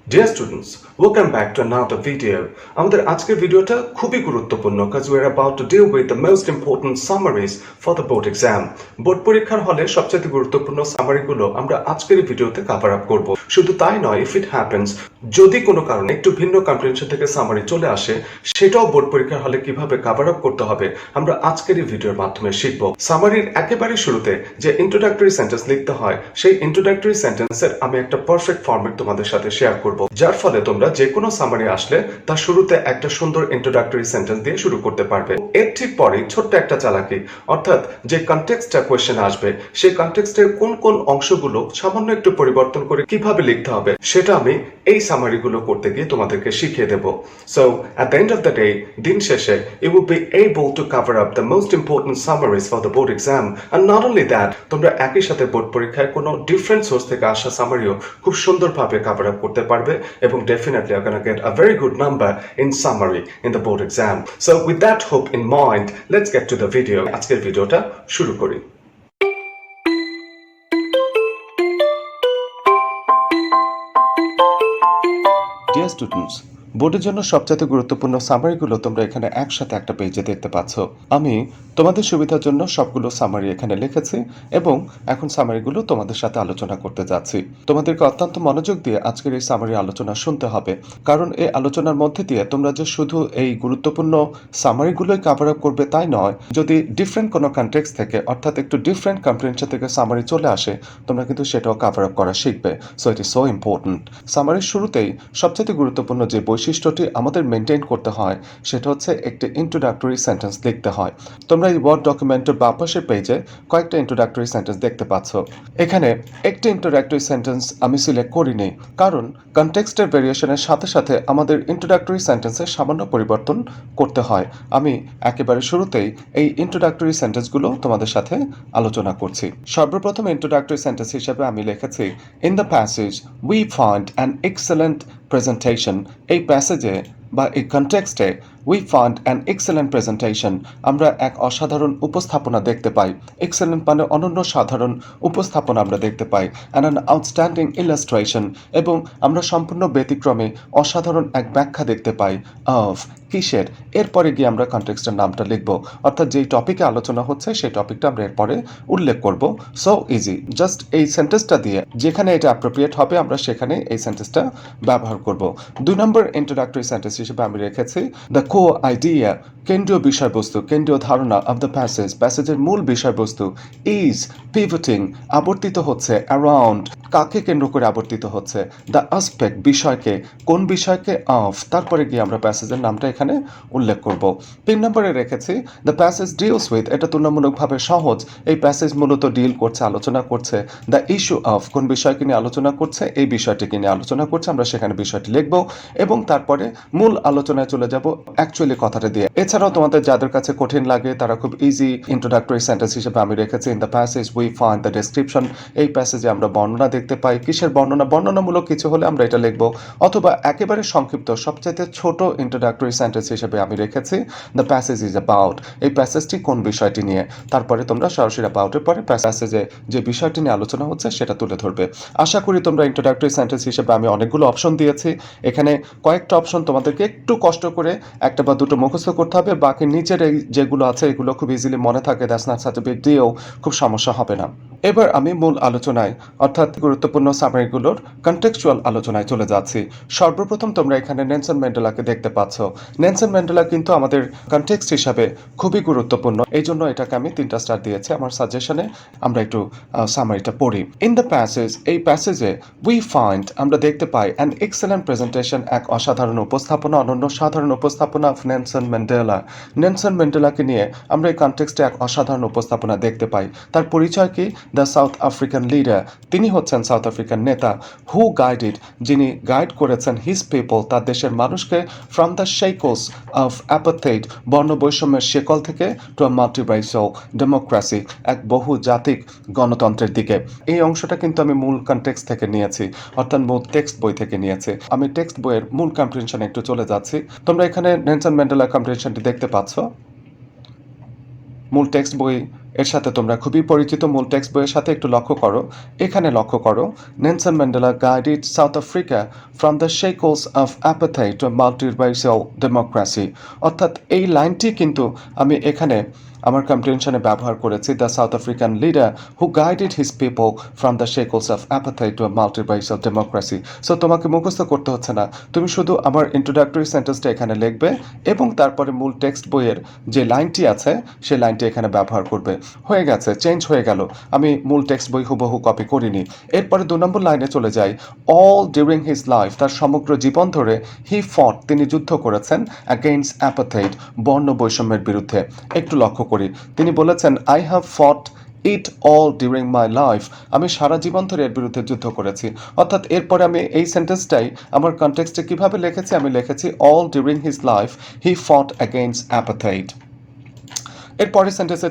Dear students, welcome back to another video. আমাদের আজকের ভিডিওটা খুবই গুরুত্বপূর্ণ because we are about to deal with the most important summaries for the board exam. Board পরীক্ষার হলে সবচেয়ে গুরুত্বপূর্ণ সামারিগুলো আমরা আজকের এই ভিডিওতে কভার আপ করব। শুধু তাই নয়, if it happens, যদি কোনো কারণে একটু ভিন্ন কম্প্রিহেনশন থেকে সামারি চলে আসে, সেটাও বোর্ড পরীক্ষার হলে কিভাবে কভার আপ করতে হবে আমরা আজকের এই ভিডিওর মাধ্যমে শিখব। সামারির একেবারে শুরুতে যে ইন্ট্রোডাক্টরি সেন্টেন্স লিখতে হয়, সেই ইন্ট্রোডাক্টরি সেন্টেন্সের আমি একটা পারফেক্ট ফরম্যাট তোমাদের সাথে শেয়ার করব, যার ফলে তোমরা যে কোনো সামারি আসলে তার শুরুতে একটা সুন্দর ইন্ট্রোডাক্টরি সেন্টেন্স দিয়ে শুরু করতে পারবে। এর ঠিক পরেই ছোট্ট একটা চালাকি, অর্থাৎ যে কনটেক্সটটা কোয়েশ্চেন আসবে, সেই কনটেক্সটের কোন কোন অংশগুলো সামান্য একটু পরিবর্তন করে কিভাবে লিখতে হবে সেটা আমি এই সামারিগুলো করতে গিয়ে তোমাদেরকে শিখিয়ে দেব। So at the end of the day, দিন শেষে you will be able to cover up the most important summaries for the board exam, and not only that, তোমরা একই সাথে বোর্ড পরীক্ষায় কোনো ডিফারেন্ট সোর্স থেকে আসা সামারিও খুব সুন্দরভাবে কভার আপ করতে পারবে এবং definitely are going to get a very good number in summary in the board exam. So with that hope in mind, let's get to the video. আজকের ভিডিওটা শুরু করি। Dear students, বোর্ডের জন্য সবচেয়ে গুরুত্বপূর্ণ সামারিগুলো তোমরা এখানে একসাথে একটা পেজে দেখতে পাচ্ছ। আমি তোমাদের সুবিধার জন্য সবগুলো সামারি এখানে লিখেছি এবং এখন সামারিগুলো তোমাদের সাথে আলোচনা করতে যাচ্ছি। তোমাদেরকে অত্যন্ত মনোযোগ দিয়ে আজকের এই সামারি আলোচনা শুনতে হবে, কারণ এই আলোচনার মধ্যে দিয়ে তোমরা যে শুধু এই গুরুত্বপূর্ণ সামারিগুলোই কভার আপ করবে তাই নয়, যদি ডিফারেন্ট কোনো কনটেক্সট থেকে অর্থাৎ একটু ডিফারেন্ট কম্প্রিহেনশন থেকে সামারি চলে আসে, তোমরা কিন্তু সেটাও কভার আপ করা শিখবে। So it is so important. সামারির শুরুতেই সবচেয়ে গুরুত্বপূর্ণ যে বৈশিষ্ট্যটি আমাদের মেনটেন করতে হয় সেটা হচ্ছে একটি ইন্ট্রোডাক্টরি সেন্টেন্স লিখতে হয়। তোমরা এই ওয়ার্ড ডকুমেন্টের বাম পাশের পেজে কয়েকটা ইন্ট্রোডাক্টরি সেন্টেন্স দেখতে পাচ্ছ। এখানে একটি ইন্ট্রোডাক্টরি সেন্টেন্স আমি সিলেক্ট করিনি, কারণ কনটেক্সটের ভেরিয়েশনের সাথে সাথে আমাদের ইন্ট্রোডাক্টরি সেন্টেন্সের সামান্য পরিবর্তন করতে হয়। আমি একেবারে শুরুতেই এই ইন্ট্রোডাক্টরি সেন্টেন্সগুলো তোমাদের সাথে আলোচনা করছি। সর্বপ্রথম ইন্ট্রোডাক্টরি সেন্টেন্স হিসেবে আমি লিখেছি, in the passage we find an excellent presentation. এই প্যাসেজে বা এই কনটেক্সটে we find an excellent presentation, আমরা এক অসাধারণ উপস্থাপনা দেখতে পাই। এক্সেলেন্ট মানে অনন্য সাধারণ উপস্থাপনা আমরা দেখতে পাই। অ্যান্ড অ্যান আউটস্ট্যান্ডিং ইলাস্ট্রেশন, এবং আমরা সম্পূর্ণ ব্যতিক্রমে অসাধারণ এক ব্যাখ্যা দেখতে পাই অফ কিসের। এরপরে গিয়ে আমরা কনটেক্সটের নামটা লিখব, অর্থাৎ যেই টপিকে আলোচনা হচ্ছে সেই টপিকটা আমরা এরপরে উল্লেখ করব। সো ইজি, জাস্ট এই সেন্টেন্সটা দিয়ে যেখানে এটা অ্যাপ্রোপ্রিয়েট হবে আমরা সেখানে এই সেন্টেন্সটা ব্যবহার করব। 2 নম্বর ইন্ট্রোডাক্টরি সেন্টেন্স হিসেবে আমি রেখেছি, দ্য কো আইডিয়া, কেন্দ্রীয় বিষয়বস্তু, কেন্দ্রীয় ধারণা অফ দ্য প্যাসেজ, প্যাসেজের মূল বিষয়বস্তু ইজ পিভটিং, আবর্তিত হচ্ছে, অ্যারাউন্ড, কাকে কেন্দ্র করে আবর্তিত হচ্ছে, দ্য আসপেক্ট, বিষয়কে, কোন বিষয়কে, অফ, তারপরে গিয়ে আমরা প্যাসেজের নামটা এখানে উল্লেখ করব। 3 নম্বরে রেখেছি, দ্য প্যাসেজ ডিলস উইথ, এটা তুলনামূলকভাবে সহজ, এই প্যাসেজ মূলত ডিল করছে, আলোচনা করছে, দ্য ইস্যু অফ, কোন বিষয়কে নিয়ে আলোচনা করছে, এই বিষয়টিকে নিয়ে আলোচনা করছে, আমরা সেখানে বিষয়টি লিখব এবং তারপরে মূল আলোচনায় চলে যাব অ্যাকচুয়ালি কথাটা দিয়ে। এছাড়াও তোমাদের যাদের কাছে কঠিন লাগে তারা খুব ইজি ইন্ট্রোডাক্টরি সেন্টেন্স হিসেবে আমি রেখেছি, in the passage we find the description, এই প্যাসেজে আমরা বর্ণনা দেখতে পাই। কিসের বর্ণনা? বর্ণনামূলক কিছু হলে আমরা এটা লিখব, অথবা একেবারে সংক্ষিপ্ত সবচাইতে ছোট ইন্ট্রোডাক্টরি সেন্টেন্স হিসেবে আমি রেখেছি, দ্য প্যাসেজ ইজ অ্যাবাউট, এই প্যাসেজটি কোন বিষয়টি নিয়ে। তারপরে তোমরা সরাসরি অ্যাবাউটের পরে প্যাসেজে যে বিষয়টি নিয়ে আলোচনা হচ্ছে সেটা তুলে ধরবে। আশা করি তোমরা ইন্ট্রোডাক্টরি সেন্টেন্স হিসেবে আমি অনেকগুলো অপশন দিয়েছি, এখানে কয়েকটা অপশন তোমাদেরকে একটু কষ্ট করে একটা বা দুটো মুখস্থ করতে হবে, বাকি নিচের এই যেগুলো আছে এগুলো খুব ইজিলি মনে থাকে, that's not such a big deal, খুব সমস্যা হবে না। এবার আমি মূল আলোচনায় অর্থাৎ গুরুত্বপূর্ণ সামারিগুলোর কনটেক্সচুয়াল আলোচনায় চলে যাচ্ছি। সর্বপ্রথম তোমরা এখানে নেলসন ম্যান্ডেলাকে দেখতে পাচ্ছ। নেলসন ম্যান্ডেলা কিন্তু আমাদের কনটেক্সট হিসাবে খুবই গুরুত্বপূর্ণ, এই জন্য এটাকে আমি 3টা স্টার দিয়েছি আমার সাজেশনে। আমরা একটু সামারিটা পড়ি। ইন দ্য প্যাসেজ, এই প্যাসেজে উই ফাইন্ড, আমরা দেখতে পাই, অ্যান এক্সেলেন্ট প্রেজেন্টেশন, এক অসাধারণ উপস্থাপনা, অনন্য সাধারণ উপস্থাপনা অফ নেলসন ম্যান্ডেলা। নেলসন ম্যান্ডেলাকে নিয়ে আমরা এই কনটেক্সটে এক অসাধারণ উপস্থাপনা দেখতে পাই। তার পরিচয় কি? দ্য সাউথ আফ্রিকান লিডার, তিনি হচ্ছেন সাউথ আফ্রিকান নেতা, হু গাইডেড, যিনি গাইড করেছেন হিজ পিপল, তার দেশের মানুষকে, from the shackles of apartheid, বর্ণ বৈষম্যের শেকল থেকে, টু আ মাল্টিরাইসাল ডেমোক্রেসি, এক বহুজাতিক গণতন্ত্রের দিকে। এই অংশটা কিন্তু আমি মূল কনটেক্সট থেকে নিয়েছি, অর্থাৎ মূল টেক্সট বই থেকে নিয়েছি। আমি টেক্সট বইয়ের মূল কম্প্রিহেনশনে একটু চলে যাচ্ছি। তোমরা এখানে নেলসন ম্যান্ডেলা কম্প্রিহেনশনটি দেখতে পাচ্ছ। মূল টেক্সট বই এর সাথে তোমরা খুবই পরিচিত মূল টেক্সট বইয়ের সাথে একটু লক্ষ্য করো। এখানে লক্ষ্য করো, Nelson Mandela guided South Africa from the shackles of apartheid to multiracial democracy. অর্থাৎ এই লাইনটি কিন্তু আমি এখানে আমার কম্প্রিহেনশনে ব্যবহার করেছি, the South African leader who guided his people from the shackles of apartheid to multiracial democracy. So তোমাকে মুখস্থ করতে হচ্ছে না, তুমি শুধু আমার ইন্ট্রোডাক্টরি সেন্টেন্সটা এখানে লিখবে এবং তারপরে মূল টেক্সট বইয়ের যে লাইনটি আছে সেই লাইনটি এখানে ব্যবহার করবে। হয়ে গেছে, চেঞ্জ হয়ে গেল, আমি মূল টেক্সট বই হুবহু কপি করিনি। এরপরে 2 নম্বর লাইনে চলে যাই। অল ডিউরিং হিজ লাইফ, তার সমগ্র জীবন ধরে, হি ফট, তিনি যুদ্ধ করেছেন অ্যাগেইনস্ট অ্যাপাথাইট, বর্ণ বৈষম্যের বিরুদ্ধে। একটু লক্ষ্য করি, তিনি বলেছেন আই হ্যাভ ফট it all during my life, আমি সারা জীবন ধরে এর বিরুদ্ধে যুদ্ধ করেছি। অর্থাৎ এরপরে আমি এই সেন্টেন্সটাই আমার কনটেক্সটে কীভাবে লিখেছি, আমি লিখেছি all during his life he fought against apartheid. এর পরের সেন্টেন্সে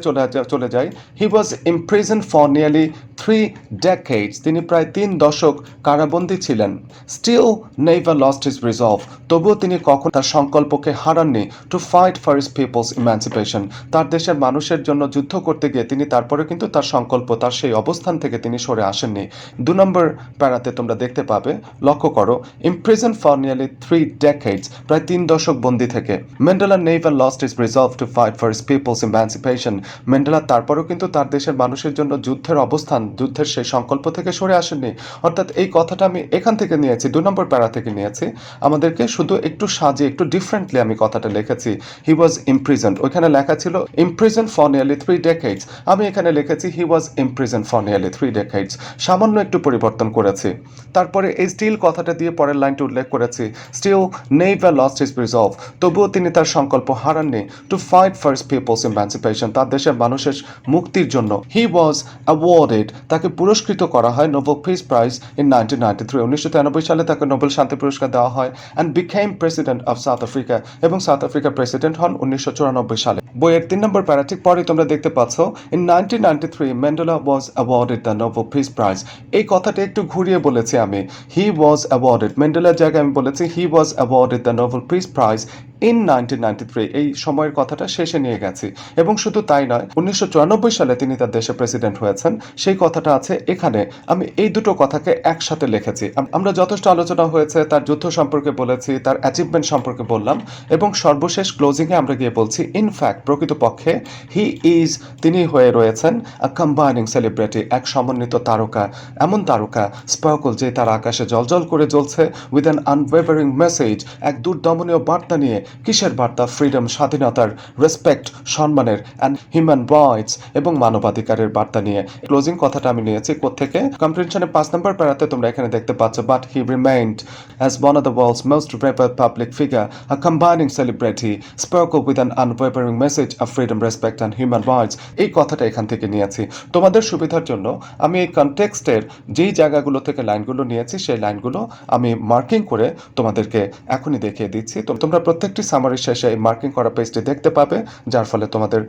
চলে যাই। He was imprison for nearly 3 decades, তিনি প্রায় 3 দশক কারাবন্দী ছিলেন। Still never lost his resolve, তবুও তিনি কখন তার সংকল্পকে হারাননি। To fight for his people's emancipation, তার দেশের মানুষের জন্য যুদ্ধ করতে গিয়ে তিনি তারপরে কিন্তু তার সংকল্প, তার সেই অবস্থান থেকে তিনি সরে আসেননি। 2 নম্বর প্যারাতে তোমরা দেখতে পাবে, লক্ষ্য করো, ইমপ্রিজন ফর নিয়ারলি 3 decades, প্রায় 3 দশক বন্দী থেকে। Mandela never lost his resolve two fight for his people's emancipation, Mandela তারপরেও কিন্তু তার দেশের মানুষের জন্য যুদ্ধের অবস্থান, যুদ্ধের সেই সংকল্প থেকে সরে আসেননি। অর্থাৎ এই কথাটা আমি এখান থেকে নিয়েছি, 2 নম্বর প্যারা থেকে নিয়েছি। আমাদেরকে শুধু একটু সাজিয়ে একটু ডিফারেন্টলি আমি কথাটা লিখেছি। হি ওয়াজ ইমপ্রিজন্ড, ওইখানে লেখা ছিল ইমপ্রিজন ফর নিয়ারলি 3 decades, আমি এখানে লিখেছি হি was imprison for nearly 3 decades, সামান্য একটু পরিবর্তন করেছি। তারপরে এই স্টিল কথাটা দিয়ে পরের লাইনটি উল্লেখ করেছি, still never lost his resolve, তবুও তিনি তার সংকল্প হারাননি। To fight for his people's emancipation, তার দেশের মানুষের মুক্তির জন্য। হি ওয়াজ অ্যাওয়ার্ডেড, তাকে পুরস্কৃত করা হয় নোবেল পিস প্রাইজ ইন 1993, 1993 সালে তাকে নোবেল শান্তি পুরস্কার দেওয়া হয়। And became president of south Africa, এবং সাউথ আফ্রিকার প্রেসিডেন্ট হন 1994 সালে। বইয়ের 3 নম্বর প্যারা ঠিক পরে তোমরা দেখতে পাচ্ছ, in 1993 Mandela was awarded the Nobel peace prize. এই কথাটা একটু ঘুরিয়ে বলেছি আমি, হি ওয়াজ অ্যাওয়ার্ডেড, ম্যান্ডেলার জায়গায় আমি বলেছি he was awarded the Nobel peace prize in 1993, এই সময়ের কথাটা শেষে নিয়ে গেছি। এবং শুধু তাই নয়, 1994 সালে তিনি তার দেশে প্রেসিডেন্ট হয়েছেন, সেই কথাটা আছে এখানে। আমি এই দুটো কথাকে একসাথে লিখেছি। আমরা যথেষ্ট আলোচনা হয়েছে, তার যুদ্ধ সম্পর্কে বলেছি, তার অ্যাচিভমেন্ট সম্পর্কে বললাম, এবং সর্বশেষ ক্লোজিংয়ে আমরা গিয়ে বলছি ইনফ্যাক্ট, প্রকৃতপক্ষে, হি ইজ, তিনি হয়ে রয়েছেন আ কম্বাইনিং সেলিব্রিটি, এক সমন্বিত তারকা, এমন তারকা স্পার্কল, যে তার আকাশে জলজল করে জ্বলছে, উইথ অ্যান আনওয়েভারিং মেসেজ, এক দূরদমনীয় বার্তা নিয়ে। কিসের বার্তা? ফ্রিডম, স্বাধীনতার, রেসপেক্ট, সম্মানের, অ্যান্ড হিউম্যান রাইটস, এবং মানবাধিকারের বার্তা নিয়ে। ক্লোজিং কথাটা আমি নিয়েছি কোত্থেকে? কম্প্রিহেনশনের 5 নম্বর প্যারাতে তোমরা এখানে দেখতে পাচ্ছ, but he remained as one of the world's most revered public figure, uh combining celebrity, sparkle with an unwavering message of freedom, respect and human rights. এই কথাটা এখান থেকে নিয়েছি। তোমাদের সুবিধার জন্য আমি এই কনটেক্সটের যেই জায়গাগুলো থেকে লাইনগুলো নিয়েছি, সেই লাইনগুলো আমি মার্কিং করে তোমাদেরকে এখনই দেখিয়ে দিচ্ছি। তো তোমরা প্রত্যেকটি সামারি শেষে এই মার্কিং করা পেজটি দেখতে পাবে, যার ফলে তোমাদের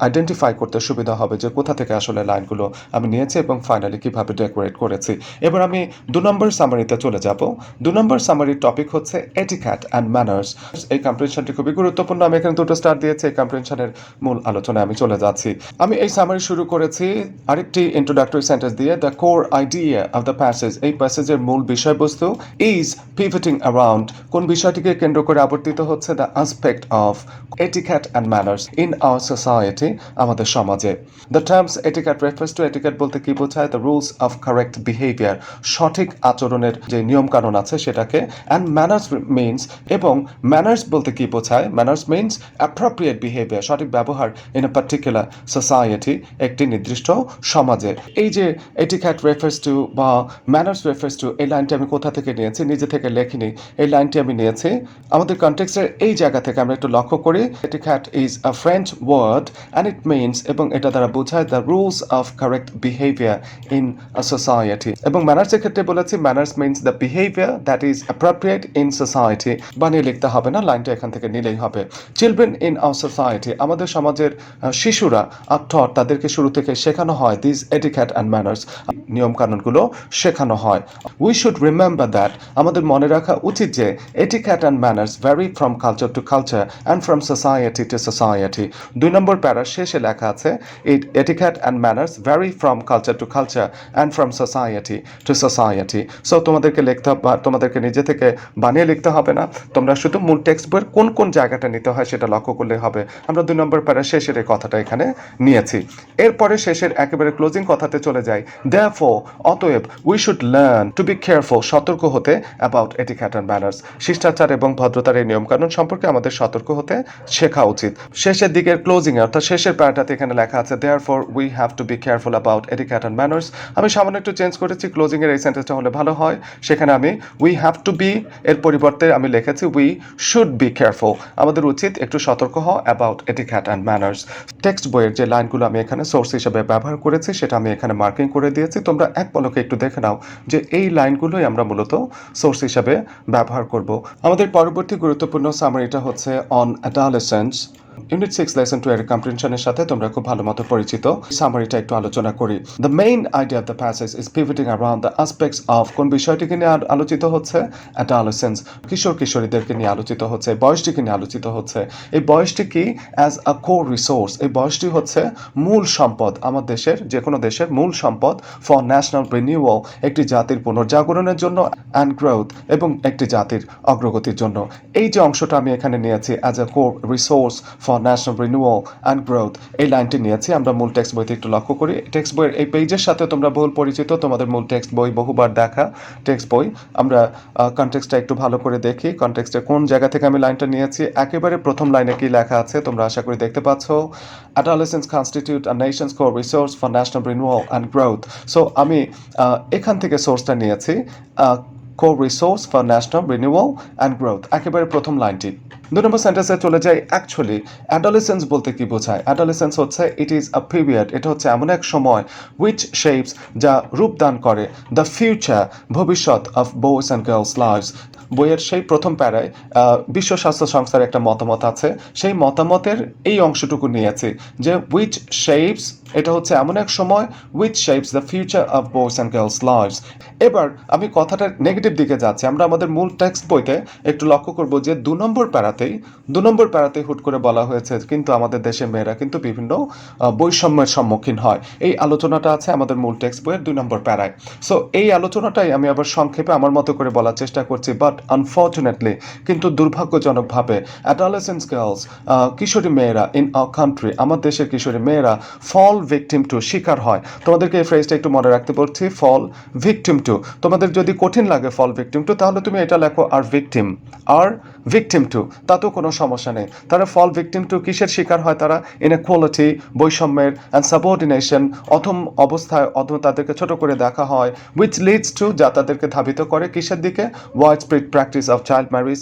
আইডেন্টিফাই করতে সুবিধা হবে যে কোথা থেকে আসলে লাইনগুলো আমি নিয়েছি এবং ফাইনালি কীভাবে ডেকোরেট করেছি। এবার আমি 2 নম্বর সামারিতে চলে যাব। 2 নম্বর সামারির টপিক হচ্ছে এটিকেট অ্যান্ড ম্যানার্স। এই কম্প্রিহেনশনটি খুবই গুরুত্বপূর্ণ, আমি এখানে 2টো স্টার দিয়েছি। এই কম্প্রিহেনশনের মূল আলোচনায় আমি চলে যাচ্ছি। আমি এই সামারি শুরু করেছি আরেকটি ইন্ট্রোডাক্টরি সেন্টেন্স দিয়ে, the core idea of the passage, এই প্যাসেজের মূল বিষয়বস্তু ইজ পিভটিং অ্যারাউন্ড, কোন বিষয়টিকে কেন্দ্র করে আবর্তিত হচ্ছে? The aspect of etiquette and manners in our society, আমাদের সমাজে। The terms etiquette refers to, etiquette বলতে কি বোঝায়? The rules of correct behaviour, সঠিক আচরণের যে নিয়মকানুন আছে সেটাকে। অ্যান্ড ম্যানার্স মিনস, এবং ম্যানার্স বলতে কি বোঝায়? ম্যানার্স মিনস অ্যাপ্রোপ্রিয়েট বিহেভিয়ার, সঠিক ব্যবহার ইন এ পার্টিকুলার সোসাইটি, একটি নির্দিষ্ট সমাজে। এই যে এটিকেট রেফার্স টু বা ম্যানার্স রেফার্স টু, এই লাইনটি আমি কোথা থেকে নিয়েছি? নিজে থেকে লেখিনি, এই লাইনটি আমি নিয়েছি আমাদের কনটেক্সটের এই জায়গা থেকে। আমরা একটু লক্ষ্য করি, etiquette is a French word and it means, এবং এটা দ্বারা বোঝায় the rules of correct behaviour in a society. এবং ম্যানার্সের ক্ষেত্রে বলেছি manners means the behaviour that is appropriate in society. বানিয়ে লিখতে হবে না, লাইনটা এখান থেকে নিলেই হবে। চিলড্রেন ইন আওয়ার সোসাইটি, আমাদের সমাজের শিশুরা আটট, তাদেরকে শুরু থেকে শেখানো হয় দিস এটিকেট অ্যান্ড ম্যানার্স, নিয়মকানুনগুলো শেখানো হয়। উই শুড রিমেম্বার দ্যাট, আমাদের মনে রাখা উচিত যে etiquette and manners vary from culture to culture and from society to society. 2 number প্যারার শেষে লেখা আছে etiquette and manners vary from culture to culture and from society to society. So তোমাদেরকে তোমাদেরকে নিজে থেকে বানিয়ে লিখতে হবে না, তোমরা শুধু মূল টেক্সট বইয়ের কোন কোন জায়গাটা নিতে হয় সেটা লক্ষ্য করলে হবে। আমরা 2 নম্বর প্যারার শেষের এই কথাটা এখানে নিয়েছি। এরপরে শেষের একেবারে ক্লোজিং কথাতে চলে যাই। Therefore, অতএব we should learn to be careful, সতর্ক হতে, অ্যাবাউট এটিকেট অ্যান্ড ম্যানার্স, শিষ্টাচার এবং ভদ্রতার এই নিয়মকানুন সম্পর্কে আমাদের সতর্ক হতে শেখা উচিত। শেষের দিকের ক্লোজিংয়ে অর্থাৎ শেষের প্যারাটাতে এখানে লেখা আছে therefore we have to be careful about etiquette and manners। আমি সামান্য একটু চেঞ্জ করেছি, ক্লোজিংয়ের এই সেন্টেন্সটা হলে ভালো হয়। সেখানে আমি we have to be এর পরিবর্তে আমি লিখেছি we should be careful, আমাদের উচিত একটু সতর্ক হওয়া about etiquette and manners। Text বইয়ের যে লাইনগুলো আমি এখানে সোর্স হিসেবে ব্যবহার করেছি সেটা আমি এখানে মার্কিং করে দিয়েছি। তোমরা এক পলকে একটু দেখে নাও যে এই লাইনগুলোই আমরা মূলত সোর্স হিসেবে ব্যবহার করব। আমাদের পরবর্তী গুরুত্বপূর্ণ সামারিটা হচ্ছে অন অ্যাডালেসেন্স। ইউনিট 6 লেসন 2 এর কম্প্রিহেনশনের সাথে তোমরা খুব ভালো মতো পরিচিত। সামারিটা একটু আলোচনা করি। The main idea of the passage is pivoting around the aspects of, কোন বিষয়টিকে নিয়ে আলোচিত হচ্ছে? অ্যাডালেসেন্স, কিশোর কিশোরীদেরকে নিয়ে আলোচিত হচ্ছে, বয়সটিকে নিয়ে আলোচিত হচ্ছে। এই বয়সটি কি? অ্যাজ আ কোর রিসোর্স, এই বয়সটি হচ্ছে মূল সম্পদ, আমার দেশের যে কোনো দেশের মূল সম্পদ, ফর ন্যাশনাল রিনিউয়াল, একটি জাতির পুনর্জাগরণের জন্য, অ্যান্ড গ্রোথ, এবং একটি জাতির অগ্রগতির জন্য। এই যে অংশটা আমি এখানে নিয়েছি as a core resource for national renewal and growth, এই লাইনটি নিয়েছি। আমরা মূল টেক্সট বইতে একটু লক্ষ্য করি। টেক্সট বইয়ের এই পেজের সাথে তোমরা বহুল পরিচিত, তোমাদের মূল টেক্সট বই, বহুবার দেখা টেক্সট বই। আমরা কনটেক্সটটা একটু ভালো করে দেখি, কনটেক্সটে কোন জায়গা থেকে আমি লাইনটা নিয়েছি। একেবারে প্রথম লাইনে কি লেখা আছে তোমরা আশা করি দেখতে পাচ্ছ, adolescents constitute a nation's core resource for national renewal and growth। So আমি এখান থেকে সোর্সটা নিয়েছি, core resource for national renewal and growth, একেবারে প্রথম লাইনটি। 2 নম্বর সেন্টেন্সে চলে যাই। অ্যাকচুয়ালি অ্যাডোলেসেন্স বলতে কি বোঝায়? অ্যাডোলেসেন্স হচ্ছে ইট ইজ আ পিরিয়ড, এটা হচ্ছে এমন এক সময় উইচ শেপস, যা রূপদান করে, দ্য ফিউচার, ভবিষ্যৎ, of boys and girls lives. বইয়ের সেই প্রথম প্যারায় বিশ্ব স্বাস্থ্য সংস্থার একটা মতামত আছে, সেই মতামতের এই অংশটুকু নিয়েছি যে উইচ শেপস, এটা হচ্ছে এমন এক সময় which shapes the future of boys and girls lives. এবার আমি কথাটার নেগেটিভ দিকে যাচ্ছি। আমরা আমাদের মূল টেক্সট বইতে একটু লক্ষ্য করব যে 2 নম্বর প্যারাতেই হুট করে বলা হয়েছে কিন্তু আমাদের দেশের মেয়েরা কিন্তু বিভিন্ন বৈষম্যের সম্মুখীন হয়। এই আলোচনাটা আছে আমাদের মূল টেক্সট বইয়ের 2 নম্বর প্যারায়। সো এই আলোচনাটাই আমি আবার সংক্ষেপে আমার মতো করে বলার চেষ্টা করছি। বাট আনফর্চুনেটলি, কিন্তু দুর্ভাগ্যজনকভাবে, অ্যাডোলেসেন্স গার্লস, কিশোরী মেয়েরা ইন আওয়ার কান্ট্রি, আমার দেশের কিশোরী মেয়েরা ফল ভিকটিম টু, শিকার হয়। তোমাদেরকে এই ফ্রেজটা একটু মনে রাখতে বলছি, ফল ভিকটিম টু। তোমাদের যদি কঠিন লাগে ফল ভিকটিম টু, তাহলে তুমি এটা লেখো আর ভিকটিম টু, তাতেও কোনো সমস্যা নেই। তারা ফল ভিকটিম টু কিসের শিকার হয়? তারা ইনইকুয়ালিটি, বৈষম্যের, অ্যান্ড সাবঅর্ডিনেশন, অধম অবস্থায়, তাদেরকে ছোট করে দেখা হয়, উইচ লিডস টু, যা তাদেরকে ধাবিত করে কিসের দিকে? Wide spread practice of child marriage,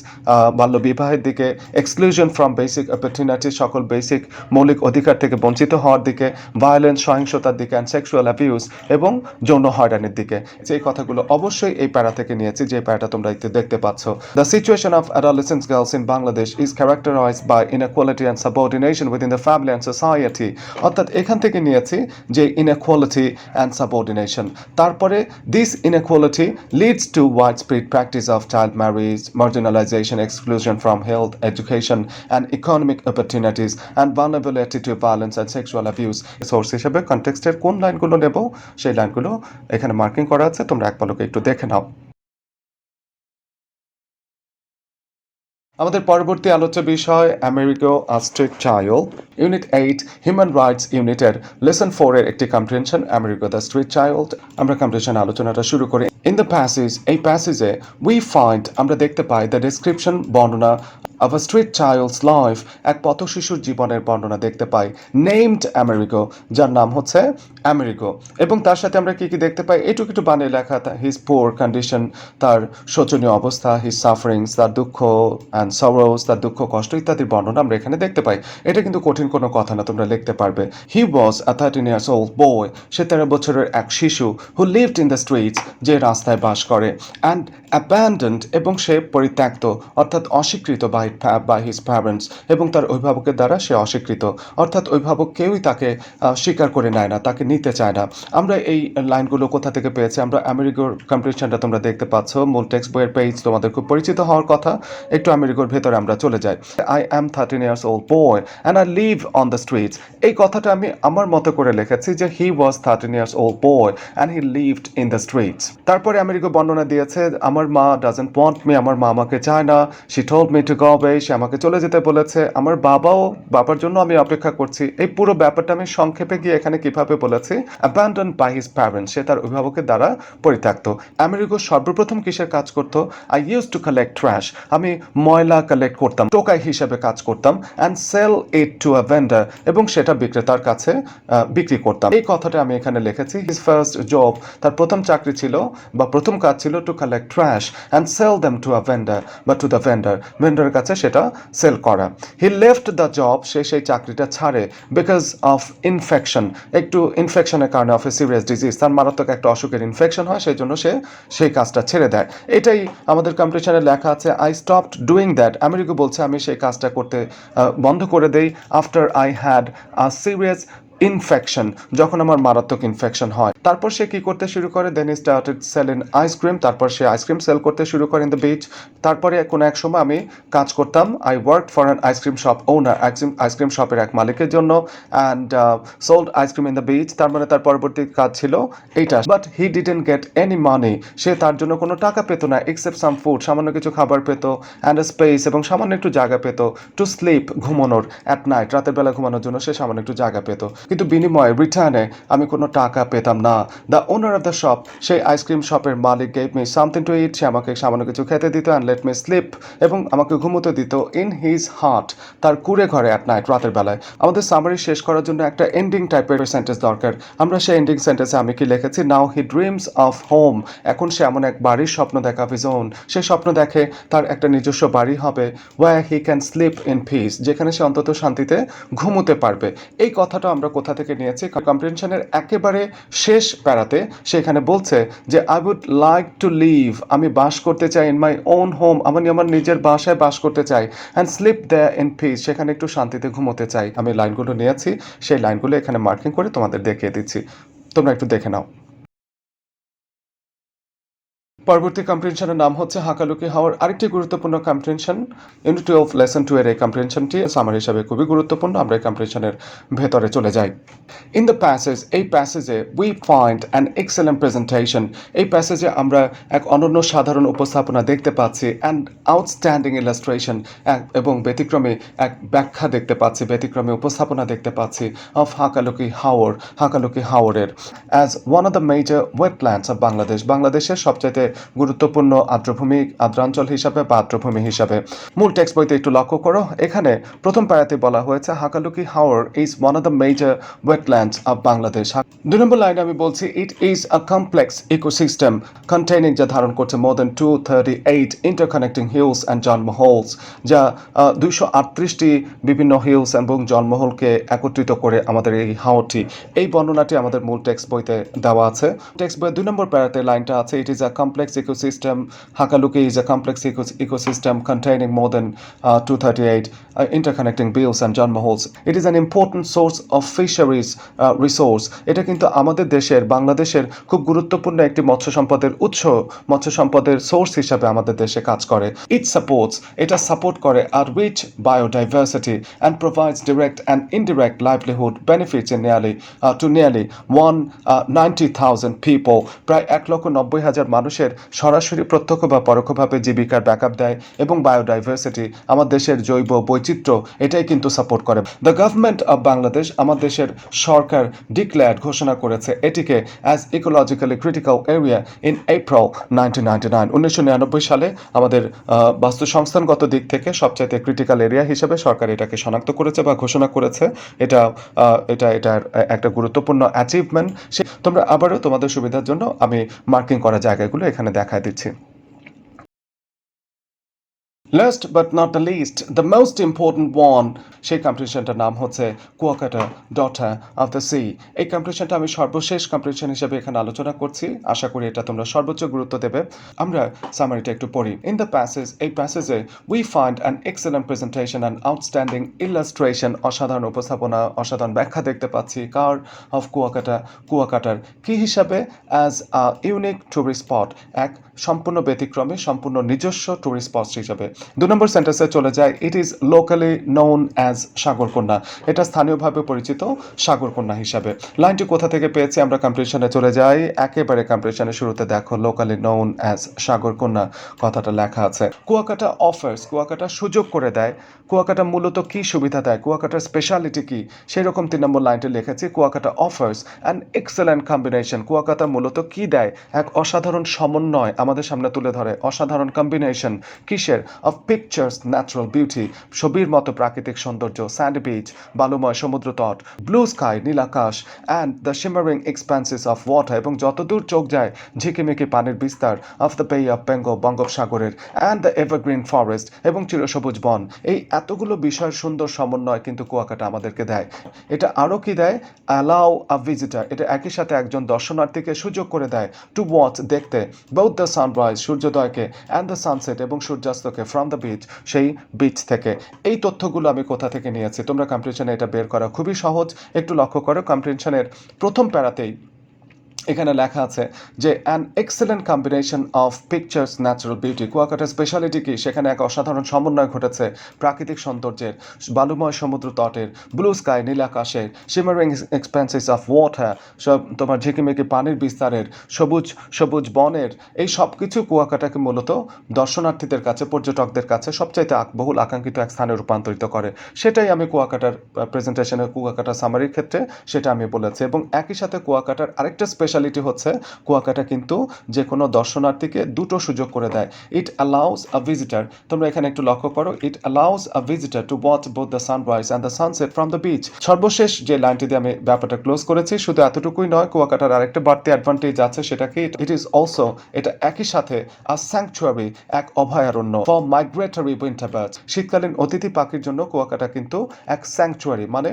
বাল্য বিবাহের দিকে, এক্সক্লুশন ফ্রম বেসিক অপরচুনিটি, সকল বেসিক মৌলিক অধিকার থেকে বঞ্চিত হওয়ার দিকে, ভায়োলেন্স, সহিংসতার দিকে, অ্যান্ড সেক্সুয়াল অ্যাবিউজ, এবং যৌন হয়রানির দিকে। যে কথাগুলো অবশ্যই এই প্যারা থেকে নিয়েছি, যে প্যারাটা তোমরা দেখতে পাচ্ছ। The situation of adolescent girls in Bangladesh is characterized by inequality and subordination within the family and society। অর্থাৎ এখান থেকে নিয়েছি যে inequality and subordination। তারপরে this inequality leads to widespread practice of child marriage, marginalization, exclusion from health, education and economic opportunities, and vulnerability to violence and sexual abuse। Source হিসেবে কনটেক্সটের কোন লাইনগুলো নেব সেই লাইনগুলো এখানে মার্কিং করা আছে, তোমরা এক পলকে একটু দেখে নাও। আমাদের পরবর্তী আলোচ্য বিষয় America a street child. Unit 8 human rights ইউনিটের লেসন 4 এর একটি comprehension, America the street child. আমরা কম্প্রিহেনশন আলোচনাটা শুরু করি। ইন দ্য প্যাসেজ, এই প্যাসেজে উই ফাইন্ড, আমরা দেখতে পাই, দ্য ডেসক্রিপশন, বর্ণনা, of a street child's life, এক পথ শিশুর জীবনের বর্ণনা দেখতে পাই, নেমড আমেরিকা, যার নাম হচ্ছে আমেরিকা। এবং তার সাথে আমরা কি কি দেখতে পাই? এটুকু একটু বানিয়ে লেখা, হিজ পোর কন্ডিশন, তার শোচনীয় অবস্থা, হিজ সাফারিংস, তার দুঃখ, অ্যান্ড সরোস, তার দুঃখ কষ্ট ইত্যাদির বর্ণনা আমরা এখানে দেখতে পাই। এটা কিন্তু কঠিন কোনো কথা না, তোমরা লিখতে পারবে। হি ওয়াজ আ 13 years old বয়, সে 13 বছরের এক শিশু, who lived in the streets, যে রাস্তায় বাস করে। অ্যান্ড অ্যাব্যান্ডেন্ড এবং সে পরিত্যক্ত অর্থাৎ অস্বীকৃত বাই হিজ প্যারেন্টস এবং তার অভিভাবকের দ্বারা সে অস্বীকৃত অর্থাৎ অভিভাবক কেউই তাকে স্বীকার করে নেয় না, তাকে নিতে চায় না। আমরা এই লাইনগুলো কোথা থেকে পেয়েছি? আমরা আমেরিকার কম্পিটিশনটা তোমরা দেখতে পাচ্ছ, মূল টেক্সট বইয়ের পেজ তোমাদের খুব পরিচিত হওয়ার কথা। একটু আমেরিকার ভেতরে আমরা চলে যাই। I am 13 years old boy and I live on the streets। এই কথাটা আমি আমার মতো করে লিখেছি যে হি ওয়াজ 13 years old boy and he lived in the streets। তারপরে আমেরিকা বর্ণনা দিয়েছে আমার মা doesn't want me, আমার মা আমাকে চায় না। she told me to go away, সে আমাকে চলে যেতে বলেছে। আমার বাবার জন্য আমি অপেক্ষা করছি। এই পুরো ব্যাপারটা আমি সংক্ষেপে গিয়ে এখানে কিভাবে বলেছি, abandoned by his parents, সে তার অভিভাবকের দ্বারা পরিত্যক্ত। আমেরিকা সর্বপ্রথম কিসের কাজ করতো? I used to collect trash, আমি ময়লা কালেক্ট করতাম, টোকাই হিসেবে কাজ করতাম, and sell it to a vendor, এবং সেটা বিক্রেতার কাছে বিক্রি করতাম। এই কথাটা আমি এখানে লিখেছি। his first job, তার প্রথম চাকরি ছিল বা প্রথম কাজ ছিল to collect trash and sell them to a vendor বা to the vendor, ভেন্ডরের কাছে সেটা সেল করা। he left the job, সে সেই চাকরিটা ছাড়ে because of infection, একটু ইনফেকশনের কারণে of a serious disease, তার মারাত্মক একটা অসুখের ইনফেকশন হয়, সেই জন্য সে সেই কাজটা ছেড়ে দেয়। এটাই আমাদের কম্পিটিশনে লেখা আছে I stopped doing that, America বলছে আমি সেই কাজটা করতে বন্ধ করে দেই after I had a serious infection, যখন আমার মারাত্মক ইনফেকশন হয়। তারপর সে কি করতে শুরু করে? দেন হি স্টার্টেড সেলিং আইসক্রিম, তারপর সে আইসক্রিম সেল করতে শুরু করে ইন দ্য বিচ। তারপরে কোনো এক সময় আমি কাজ করতাম, I work for an ice cream shop owner, ice cream শপের এক মালিকের জন্য, and sold ice cream in the beach. তার মানে তার পরবর্তী কাজ ছিল এইটা। But he didn't get any money, সে তার জন্য কোনো টাকা পেত না, এক্সেপ্ট সাম ফুড, সামান্য কিছু খাবার পেত, অ্যান্ড এ স্পেস, এবং সামান্য একটু জায়গা পেত, টু স্লিপ, ঘুমানোর, অ্যাট নাইট, রাতের বেলা ঘুমানোর জন্য সে সামান্য একটু জায়গা পেত, কিন্তু বিনিময়ে রিটার্নে আমি কোনো টাকা পেতাম না। The owner of the shop, সেই আইসক্রিম শপের মালিক গেভ মি সামথিং টু ইট, সে আমাকে সামান্য কিছু খেতে দিত, অ্যান্ড লেট মি স্লিপ, এবং আমাকে ঘুমোতে দিত, ইন হিজ হার্ট, তার কুড়ে ঘরে, অ্যাট নাইট, রাতের বেলায়। আমাদের সামারি শেষ করার জন্য একটা এন্ডিং টাইপের সেন্টেন্স দরকার। আমরা সেই এন্ডিং সেন্টেন্সে আমি কি লিখেছি? নাও হি ড্রিমস অফ হোম, এখন সে এমন এক বাড়ির স্বপ্ন দেখা, ভিজন, সে স্বপ্ন দেখে তার একটা নিজস্ব বাড়ি হবে, where he can sleep in peace, যেখানে সে অন্তত শান্তিতে ঘুমোতে পারবে। এই কথাটা আমরা কোথা থেকে নিয়েছি? কম্প্রিহেনশনের একেবারে শেষ প্যারাতে সেখানে বলছে যে I would like to live, আমি বাস করতে চাই, ইন মাই ওন হোম, আমি আমার নিজের বাসায় বাস করতে চাই, and sleep there in peace, সেখানে একটু শান্তিতে ঘুমোতে চাই। আমি লাইনগুলো নিয়েছি, সেই লাইনগুলো এখানে মার্কিং করে তোমাদের দেখিয়ে দিচ্ছি, তোমরা একটু দেখে নাও। পরবর্তী কম্প্রিহেনশনের নাম হচ্ছে হাকালুকি হাওয়ার। আরেকটি গুরুত্বপূর্ণ কম্প্রিহেনশন, ইউনিট 12 লেসন 2 এর এই কম্প্রিহেনশনটি সামারি হিসাবে খুবই গুরুত্বপূর্ণ। আমরা এই কম্প্রিহেনশনের ভেতরে চলে যাই। ইন দ্য প্যাসেজ, এই প্যাসেজে we find an excellent presentation, এই প্যাসেজে আমরা এক অনন্য সাধারণ উপস্থাপনা দেখতে পাচ্ছি, অ্যান্ড আউটস্ট্যান্ডিং ইলাস্ট্রেশন, এবং ব্যতিক্রমী এক ব্যাখ্যা দেখতে পাচ্ছি, ব্যতিক্রমী উপস্থাপনা দেখতে পাচ্ছি অফ হাকালুকি হাওরের as one of the major wetlands of Bangladesh, বাংলাদেশের সবচাইতে গুরুত্বপূর্ণ আদ্রাঞ্চল হিসাবে বা আর্দ্রভূমি হিসাবে। মূল টেক্সট বইতে একটু লক্ষ্য করো, এখানে প্রথম প্যারাতে বলা হয়েছে হাকালুকি হাওর is one of the major wetlands of Bangladesh. 2 নম্বর লাইনে আমি বলছি it is a complex ecosystem containing, যা ধারণ করছে মোর দেন 238 ইন্টারকানেক্টিং হিলস অ্যান্ড জলমহলস, যা 238টি বিভিন্ন হিলস এবং জলমহলকে একত্রিত করে আমাদের এই হাওরটি। এই বর্ণনাটি আমাদের মূল টেক্সট বইতে দেওয়া আছে। টেক্সট বইয়ের 2 নম্বর প্যারাতে লাইনটা আছে, it is a complex ecosystem. Hakaluki is a complex ecosystem containing more than 238 interconnecting bills and jalmahols. It is an important source of fisheries resource. এটা কিন্তু আমাদের দেশের, বাংলাদেশের খুব গুরুত্বপূর্ণ একটি মৎস্য সম্পদের উৎস, মৎস্য সম্পদের সোর্স হিসাবে আমাদের দেশে কাজ করে। It supports, এটা সাপোর্ট করে a rich biodiversity and provides direct and indirect livelihood benefits in nearly 190,000 people. প্রায় 1,90,000 মানুষের সরাসরি প্রত্যক্ষ বা পরোক্ষভাবে জীবিকার ব্যাকআপ দেয়, এবং বায়োডাইভার্সিটি, আমার দেশের জৈব বৈচিত্র্য, এটাই কিন্তু সাপোর্ট করে। দ্য গভর্নমেন্ট অফ বাংলাদেশ, আমার দেশের সরকার ডিক্লেয়ার্ড, ঘোষণা করেছে এটিকে as ecologically critical area in April 1999, 1999 সালে আমাদের বাস্তু সংস্থানগত দিক থেকে সবচাইতে ক্রিটিক্যাল এরিয়া হিসেবে সরকার এটাকে শনাক্ত করেছে বা ঘোষণা করেছে। এটার একটা গুরুত্বপূর্ণ অ্যাচিভমেন্ট। তোমরা আবারও তোমাদের সুবিধার জন্য আমি মার্কিং করা জায়গাগুলো এখানে দেখায় দিচ্ছি। Last but not the least the most important one, সেই কম্পিটিশনটার নাম হচ্ছে Kuakata daughter of the sea. এই কম্পিটিশনটা আমি সর্বশেষ কম্পিটিশন হিসেবে এখানে আলোচনা করছি, আশা করি এটা তোমরা সর্বোচ্চ গুরুত্ব দেবে। আমরা সামারিটা একটু পড়ি। ইন দ্য প্যাসেজ, এই প্যাসেজে we find an excellent presentation and outstanding illustration, অসাধারণ উপস্থাপনা, অসাধারণ ব্যাখ্যা দেখতে পাচ্ছি। কার? অফ কুয়াকাটা, কুয়াকাটার কি হিসাবে? As a unique tourist spot, এক সম্পূর্ণ ব্যতিক্রমী, সম্পূর্ণ নিজস্ব টুরিস্ট স্পট হিসাবে। 2 নম্বর সেন্টেন্সে চলে যায়, it is locally known as Sagarkanya, এটা স্থানীয়ভাবে পরিচিত সাগরকন্যা হিসাবে। লাইনটি কোথা থেকে পেয়েছি? আমরা কম্পিটিশনে চলে যাই, একেবারে কম্পিটিশনের শুরুতে দেখো লোকালি নোন অ্যাজ সাগরকন্যা কথাটা লেখা আছে। কুয়াকাটা অফার্স, কুয়াকাটা সুযোগ করে দেয়। কুয়াকাটা মূলত কি সুবিধা দেয়? কুয়াকাটার স্পেশালিটি কি? সেই রকম 3 নম্বর লাইনটি লিখেছি, Kuakata offers an excellent combination, Kuakata মূলত কি দেয়? এক অসাধারণ সমন্বয় আমাদের সামনে তুলে ধরে, অসাধারণ কম্বিনেশন কিসের? অফ পিকচার্স ন্যাচারাল বিউটি, ছবির মতো প্রাকৃতিক সৌন্দর্য, স্যান্ড বিচ বালুময় সমুদ্র তট, ব্লু স্কাই নীল আকাশ, and the shimmering expanses of water, এবং যতদূর চোখ যায় ঝিকিমিকি পানির বিস্তার, of the bay of Bengal বঙ্গোপসাগরের, অ্যান্ড দ্য এভারগ্রিন ফরেস্ট, এবং চিরসবুজ বন। এই এতগুলো বিষয়ের সুন্দর সমন্বয় কিন্তু কুয়াকাটা আমাদেরকে দেয়। এটা আরও কি দেয়? অ্যালাউ আ ভিজিটার, এটা একই সাথে একজন দর্শনার্থীকে সুযোগ করে দেয় টু ওয়াচ, দেখতে, বোথ দ্য সানরাইজ সূর্যোদয়কে, অ্যান্ড দ্য সানসেট এবং সূর্যাস্তকে, ফ্রম দ্য বিচ সেই বিচ থেকে। এই তথ্যগুলো আমি কোথা থেকে নিয়েছি? তোমরা কম্পিটিশনে এটা বের করা খুবই সহজ, একটু লক্ষ্য করো। কম্পিটিশনের প্রথম প্যারাতেই এখানে লেখা আছে যে an excellent combination of pictures natural beauty, কুয়াকাটার স্পেশালিটি কি? সেখানে এক অসাধারণ সমন্বয় ঘটেছে প্রাকৃতিক সৌন্দর্যের, বালুময় সমুদ্র তটের, ব্লু স্কাই নীল আকাশের, শিমারিং এক্সপ্যান্সেস অফ ওয়াটার, সব তোমার ঝিকিমিকি পানির বিস্তারের, সবুজ সবুজ বনের, এই সব কিছু কুয়াকাটাকে মূলত দর্শনার্থীদের কাছে, পর্যটকদের কাছে সবচাইতে বহুল আকাঙ্ক্ষিত এক স্থানে রূপান্তরিত করে। সেটাই আমি কুয়াকাটার প্রেজেন্টেশনের, কুয়াকাটা সামারির ক্ষেত্রে সেটা আমি বলেছি। এবং একই সাথে কুয়াকাটার আরেকটা স্পেশালিটি হচ্ছে, কুয়াকাটা কিন্তু যে কোনো দর্শনার্থীকে দুটো সুযোগ করে দেয়। ইট অ্যালাউস আ ভিজিটার, তোমরা এখানে একটু লক্ষ্য করো, it allows a visitor to watch both the sunrise and the sunset from the beach. সর্বশেষ যে লাইনটি দিয়ে আমি ব্যাপারটা ক্লোজ করেছি, শুধু এতটুকুই নয়, কুয়াকাটার আরেকটা বাড়তি অ্যাডভান্টেজ আছে, সেটা কি? ইট ইজ অলসো, এটা একই সাথে আ স্যাংচুয়ারি, এক অভয়ারণ্য, ফর মাইগ্রেটরি উইন্টার বার্ডস, শীতকালীন অতিথি পাখির জন্য কুয়াকাটা কিন্তু এক স্যাংচুয়ারি মানে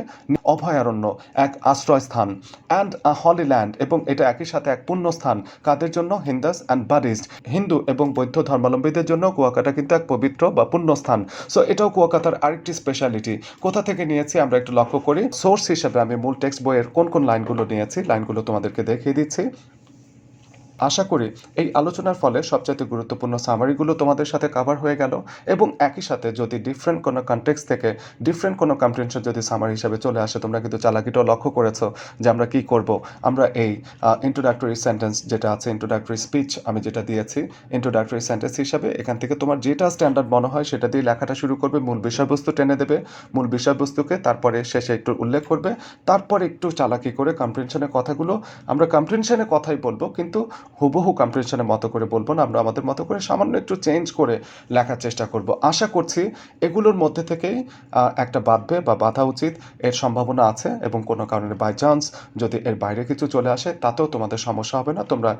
অভয়ারণ্য, এক আশ্রয়স্থান, অ্যান্ড আ হলি ল্যান্ড, এবং এটা একই সাথে এক পুণ্যস্থান। কাদের জন্য? হিন্দুস অ্যান্ড বাডিস্ট, হিন্দু এবং বৌদ্ধ ধর্মাবলম্বীদের জন্য কুয়াকাটা কিন্তু এক পবিত্র বা পুণ্যস্থান। সো এটাও কুয়াকাটার আরেকটি স্পেশালিটি। কোথা থেকে নিয়েছি আমরা একটু লক্ষ্য করি। সোর্স হিসেবে আমি মূল টেক্সট বইয়ের কোন কোন লাইনগুলো নিয়েছি, লাইনগুলো তোমাদেরকে দেখিয়ে দিচ্ছি। আশা করি এই আলোচনার ফলে সবচাইতে গুরুত্বপূর্ণ সামারিগুলো তোমাদের সাথে কভার হয়ে গেল, এবং একই সাথে যদি ডিফারেন্ট কোনো কনটেক্সট থেকে ডিফারেন্ট কোনো কম্প্রিহেনশন যদি সামারি হিসাবে চলে আসে, তোমরা কিন্তু চালাকিটাও লক্ষ্য করেছো যে আমরা কী করব। আমরা এই ইন্ট্রোডাক্টরি সেন্টেন্স যেটা আছে, ইন্ট্রোডাক্টরি স্পিচ আমি যেটা দিয়েছি, ইন্ট্রোডাক্টরি সেন্টেন্স হিসাবে এখান থেকে তোমার যেটা স্ট্যান্ডার্ড মনে হয় সেটা দিয়ে লেখাটা শুরু করবে, মূল বিষয়বস্তু টেনে দেবে, মূল বিষয়বস্তুকে তারপরে শেষে একটু উল্লেখ করবে, তারপরে একটু চালাকি করে কম্প্রিহেনশনের কথাগুলো, আমরা কম্প্রিহেনশনের কথাই বলবো কিন্তু হুবহু কম্প্রিহেনশনের মতো করে বলবো না, আমরা আমাদের মতো করে সামান্য একটু চেঞ্জ করে লেখার চেষ্টা করব। আশা করছি এগুলোর মধ্যে থেকেই একটা বাঁধবে বা বাঁধা উচিত, এর সম্ভাবনা আছে, এবং কোনো কারণে বাই চান্স যদি এর বাইরে কিছু চলে আসে তাতেও তোমাদের সমস্যা হবে না। তোমরা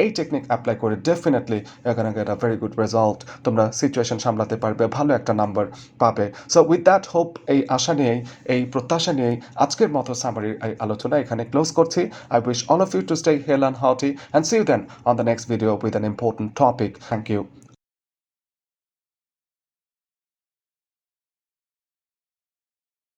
এই টেকনিক অ্যাপ্লাই করে ডেফিনেটলি এখানে get a very good result, তোমরা সিচুয়েশন সামলাতে পারবে, ভালো একটা নাম্বার পাবে। সো উইথ দ্যাট হোপ, এই আশা নিয়েই, এই প্রত্যাশা নিয়েই আজকের মতো সামারির এই আলোচনা এখানে ক্লোজ করছি। I wish all of you to stay healthy and healthy, and see you then on the next video with an important topic. Thank you.